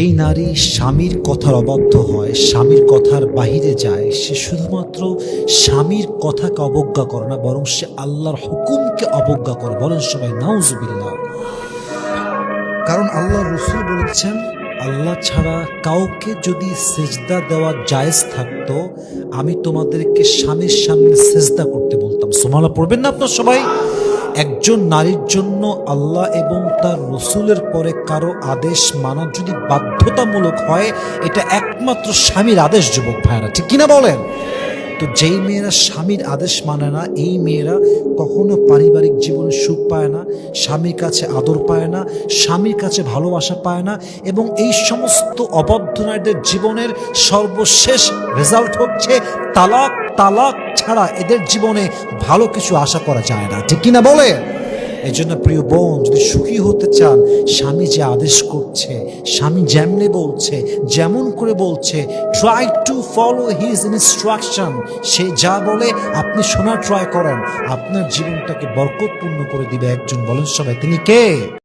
এই নারী স্বামীর কথার অবাধ্য হয়, স্বামীর কথার বাহিরে যায়, সে শুধুমাত্র স্বামীর কথাকে অবজ্ঞা করে না, বরং সে আল্লাহর হুকুমকে অবজ্ঞা করে। বলেন সবাই নাউজুবিল্লাহ। কারণ আল্লাহর রাসূল বলেছেন, আল্লাহ ছাড়া কাউকে যদি সেজদা দেওয়া জায়েজ থাকতো, আমি তোমাদেরকে স্বামীর সামনে সেজদা করতে বলতাম। সুবহানাল্লাহ পড়বেন না আপনার সবাই? একজন নারীর জন্য আল্লাহ এবং তার রসুলের পরে কারো আদেশ মানা যদি বাধ্যতামূলক হয়, এটা একমাত্র স্বামীর আদেশ। যুবক ভাইরা ঠিক কিনা বলেন? তো যেই মেয়েরা স্বামীর আদেশ মানে না, এই মেয়েরা কখনো পারিবারিক জীবনে সুখ পায় না, স্বামীর কাছে আদর পায় না, স্বামীর কাছে ভালোবাসা পায় না, এবং এই সমস্ত অবদ্ধ নারীদের জীবনের সর্বশেষ রেজাল্ট হচ্ছে তালাক। তালাক ছাড়া এদের জীবনে ভালো কিছু আশা করা যায় না। ঠিক কিনা বলে? এই জন্য প্রিয় বোন, যদি সুখী হতে চান, স্বামী যে আদেশ করছে, স্বামী যেমনে বলছে, যেমন করে বলছে, try to follow his instruction. সে যা বলে আপনি শোনার ট্রাই করেন, আপনার জীবনটাকে বরকতপূর্ণ করে দিবে একজন। বলেন সবাই, তিনি কে?